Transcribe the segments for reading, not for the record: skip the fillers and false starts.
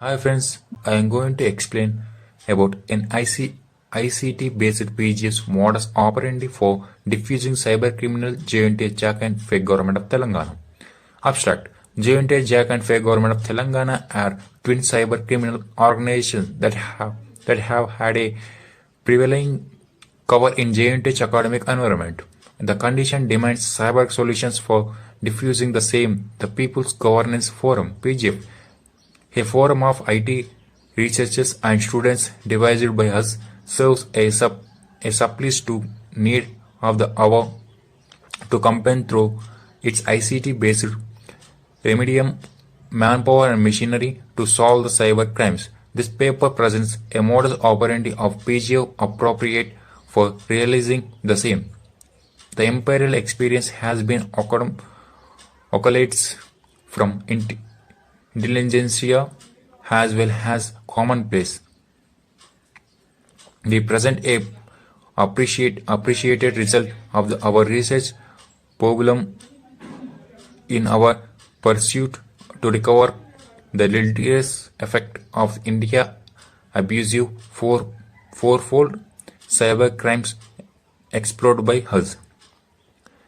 Hi friends, I am going to explain about an ICT-based PGS modus operandi for diffusing cybercriminal JNT Jack and fake government of Telangana. Abstract: JNT Jack and fake government of Telangana are twin cybercriminal organizations that have had a prevailing cover in JNT's academic environment. The condition demands cyber solutions for diffusing the same. The People's Governance Forum (PGF), a forum of IT researchers and students devised by us, serves a supplement to need of the hour to campaign through its ICT-based remedium, manpower and machinery to solve the cyber crimes. This paper presents a modus operandi of PGF appropriate for realizing the same. The imperial experience has been occultates from intelligentsia as well as commonplace. We present a appreciated result of our research problem in our pursuit to recover the deleterious effect of India abusive fourfold cyber crimes explored by us.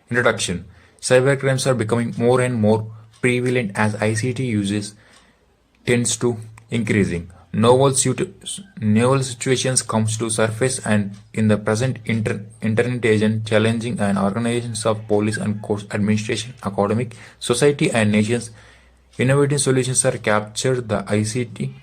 Introduction: Cybercrimes are becoming more and more prevalent as ICT uses tends to increasing. Novel situations comes to surface, and in the present internet age, challenging and organizations of police and court administration, academic, society and nations, innovative solutions are captured. The ICT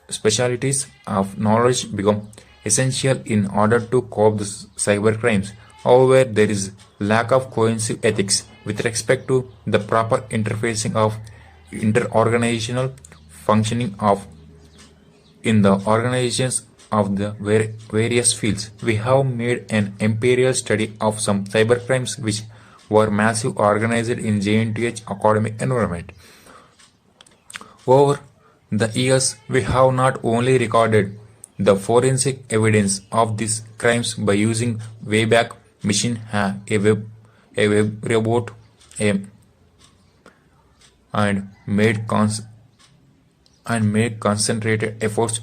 specialties of knowledge become essential in order to cope the cyber crimes. However, there is lack of cohesive ethics with respect to the proper interfacing of interorganizational functioning of in the organizations of the various fields. We have made an empirical study of some cybercrimes which were massive organized in JNTH academic environment. Over the years, we have not only recorded the forensic evidence of these crimes by using Wayback Machine, a web robot, and made concentrated efforts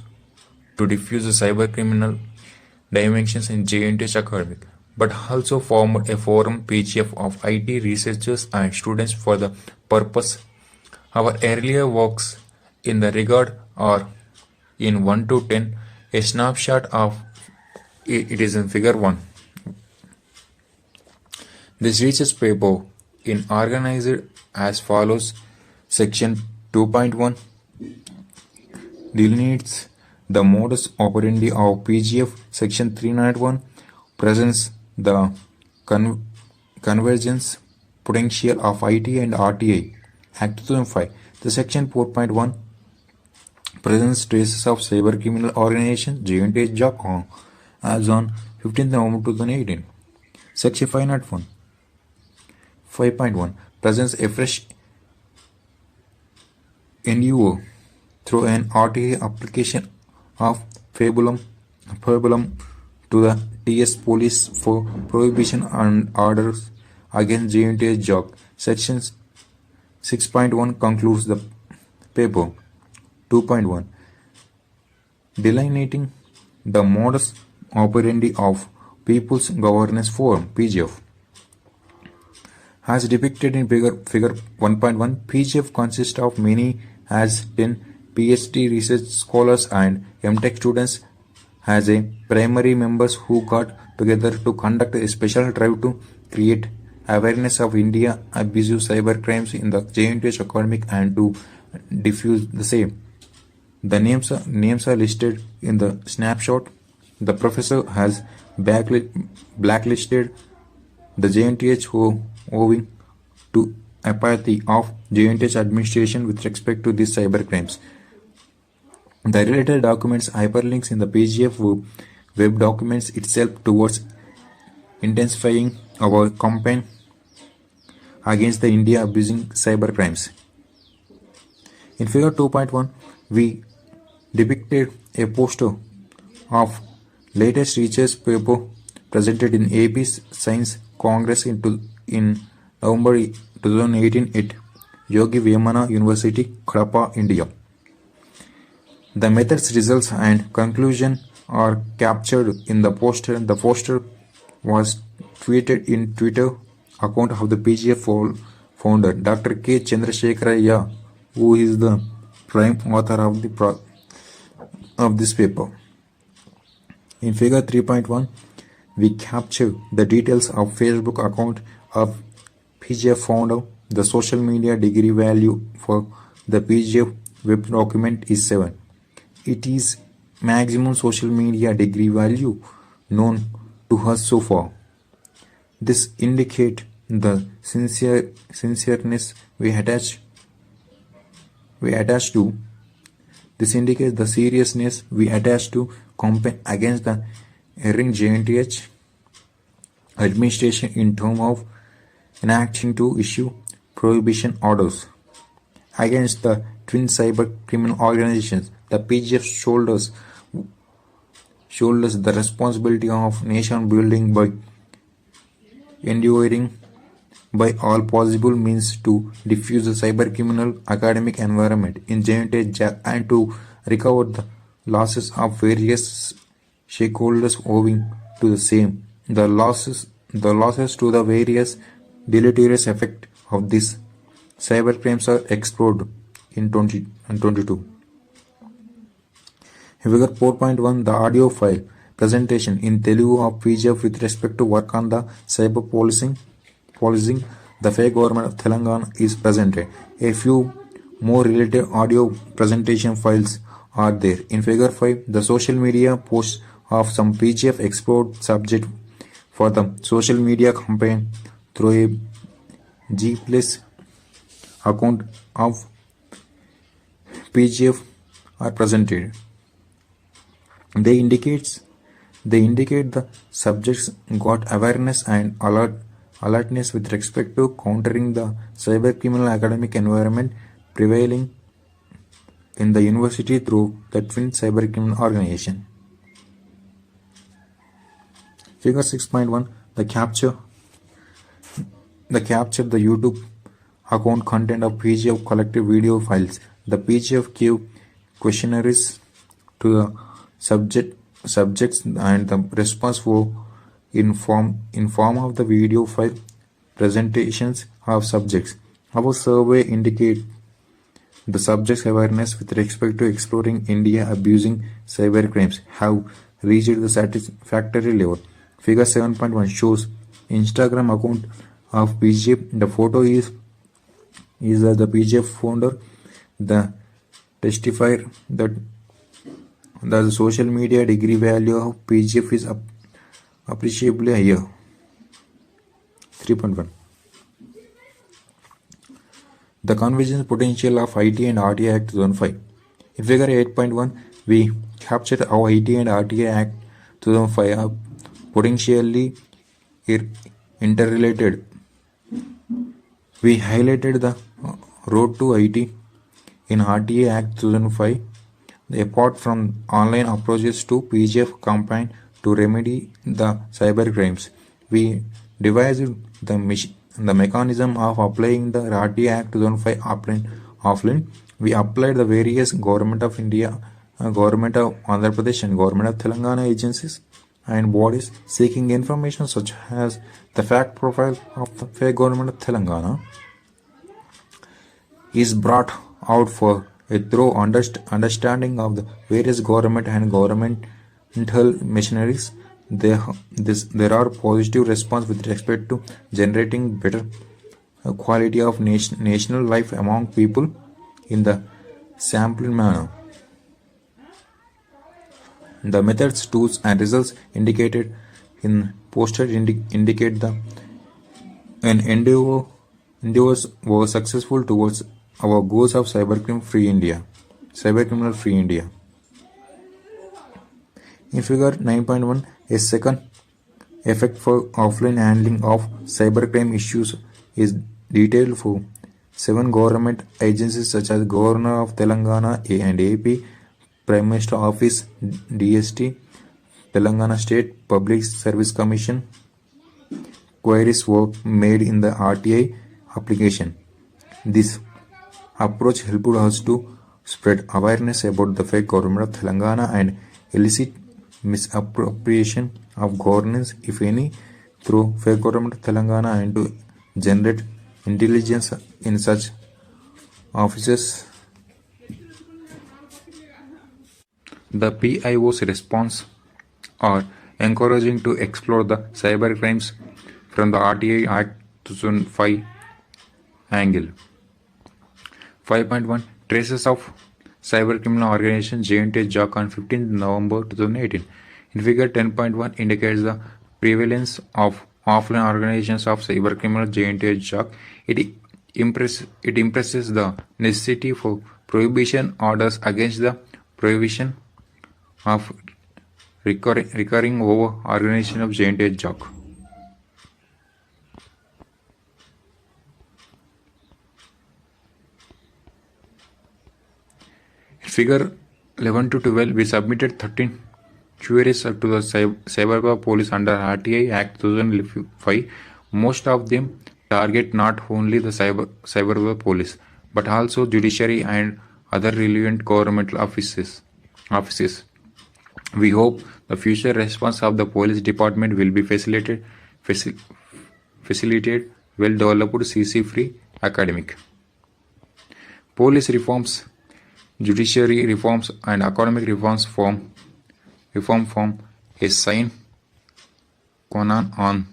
to diffuse the cybercriminal dimensions in JNTH academic, but also formed a forum PGF of IT researchers and students for the purpose. Our earlier works in the regard are in 1 to 10. A snapshot of it is in figure 1. This research paper is organized as follows. Section 2.1 delineates the modus operandi of PGF. Section 301 presents the convergence potential of IT and RTI Act 2005. The Section 4.1 presents traces of cybercriminal organization JNT JAC as on 15th November 2018. Section 501 5.1 presents a fresh endeavor through an RTA application of Fabulum to the TS Police for prohibition and orders against JNT JAC. Section 6.1 concludes the paper. 2.1 delineating the modus operandi of People's Governance Forum (PGF). As depicted in figure 1.1, PGF consists of many as 10 PhD research scholars and MTech students as a primary members who got together to conduct a special drive to create awareness of India abusive cyber crimes in the JNTH academic and to diffuse the same. The names are listed in the snapshot. The professor has blacklisted the JNTH owing to apathy of JNTH administration with respect to these cyber crimes. The related documents hyperlinks in the PGF web documents itself towards intensifying our campaign against the India abusing cyber crimes. In figure 2.1, we depicted a poster of latest research paper presented in AP Science Congress in November 2018 at Yogi Vemana University, Kadapa, India. The methods, results, and conclusion are captured in the poster. The poster was tweeted in Twitter account of the PGF founder Dr. K. Chandrasekharaya, who is the prime author of this paper. In figure 3.1, we capture the details of Facebook account of PGF founder. The social media degree value for the PGF web document is 7. It is maximum social media degree value known to us so far. This indicates the sincereness we attach to. This indicates the seriousness we attach to campaign against the erring JNTH administration in terms of enacting to issue prohibition orders against the twin cyber criminal organizations. The PGF shoulders the responsibility of nation building by enduring by all possible means to diffuse the cyber criminal academic environment in JNTH and to recover the losses of various stakeholders owing to the same. The losses to the various deleterious effects of these cybercrimes are explored in 2022. Figure 4.1, the audio file presentation in Telugu of PGF with respect to work on the cyber policing, the fake government of Telangana is presented. A few more related audio presentation files are there. In figure 5, the social media posts of some PGF explored subject for the social media campaign through a G+ account of PGF are presented. They indicate the subjects got awareness and alertness with respect to countering the cyber criminal academic environment prevailing in the university through the twin cyber criminal organization. Figure 6.1, the capture the YouTube account content of PGF collected video files. The PGF gave questionnaires to the subjects and the response were in form of the video file presentations of subjects. Our survey indicate the subjects' awareness with respect to exploring India abusing cyber crimes have reached the satisfactory level. Figure 7.1 shows Instagram account of PGF. The photo is the PGF founder. The testifier that the social media degree value of PGF is appreciably higher. 3.1. The convergence potential of IT and RTI Act 2005. In figure 8.1, we captured how IT and RTI Act 2005 are potentially interrelated. We highlighted the road to IT in RTI Act 2005. Apart from online approaches to PGF campaign to remedy the cyber crimes, we devised the mechanism of applying the RTI Act 2005 offline. We applied the various Government of India, Government of Andhra Pradesh and Government of Telangana agencies and bodies seeking information such as the fact profile of the fake Government of Telangana is brought out for a thorough understanding of the various government and governmental machineries. There are positive response with respect to generating better quality of national life among people in the sampled manner. The methods, tools, and results indicated in poster indicate the endeavors were successful towards our goals of cybercriminal free India. In figure 9.1, a second effect for offline handling of cybercrime issues is detailed for 7 government agencies such as Governor of Telangana and AP, Prime Minister Office, DST, Telangana State Public Service Commission. Queries were made in the RTI application. This approach helped us to spread awareness about the fake government of Telangana and elicit misappropriation of governance, if any, through fake government of Telangana and to generate intelligence in such offices. The PIO's response are encouraging to explore the cyber crimes from the RTI Act 2005 angle. 5.1 Traces of Cybercriminal Organization JNT JOC on 15 November 2018. In figure 10.1 indicates the prevalence of offline organizations of cybercriminal JNT JOC. It impresses the necessity for prohibition orders against the prohibition of recurring over organization of JNT JOC. Figure 11 to 12, we submitted 13 queries to the Cyber Police under RTI Act 2005. Most of them target not only the Cyber Police but also judiciary and other relevant governmental offices. We hope the future response of the police department will be facilitated well-developed, CC-free academic. Police reforms, judiciary reforms, and economic reform form a sine qua non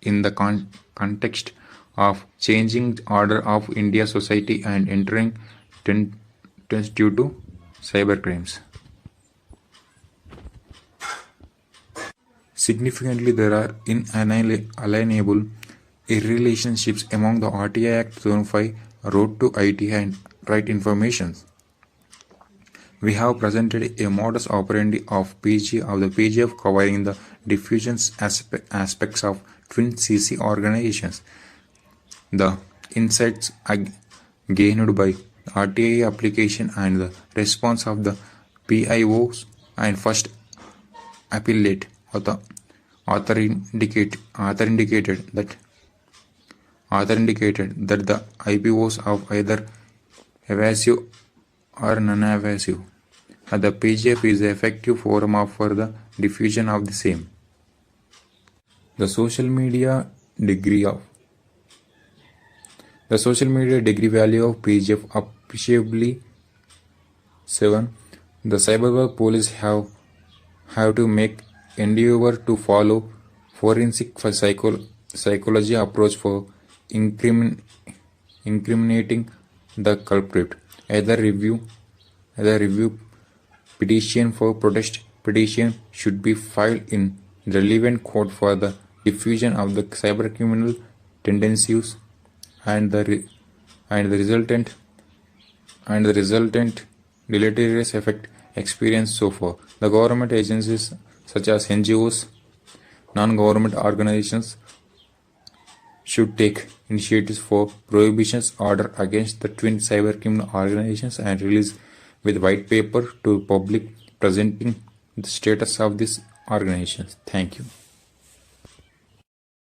in the context of changing order of India society and entering trends due to cybercrimes. Significantly, there are inalienable relationships among the RTI Act 2005, Road to IT and Right Information. We have presented a modus operandi of the PGF covering the diffusion aspects of twin CC organizations. The insights gained by RTI application and the response of the PIOs and first appellate author indicated that the IPOs are either evasive or non-evasive. The PGF is the effective forum for the diffusion of the same. The social media degree value of PGF appreciably 7. The cyber police have to make endeavor to follow forensic psychology approach for incriminating the culprit. Either review petition for protest petition should be filed in relevant court for the diffusion of the cybercriminal tendencies and the resultant deleterious effect experienced so far. The government agencies such as NGOs, non-government organizations should take initiatives for prohibitions order against the twin cybercriminal organizations and release with white paper to public presenting the status of these organizations. Thank you.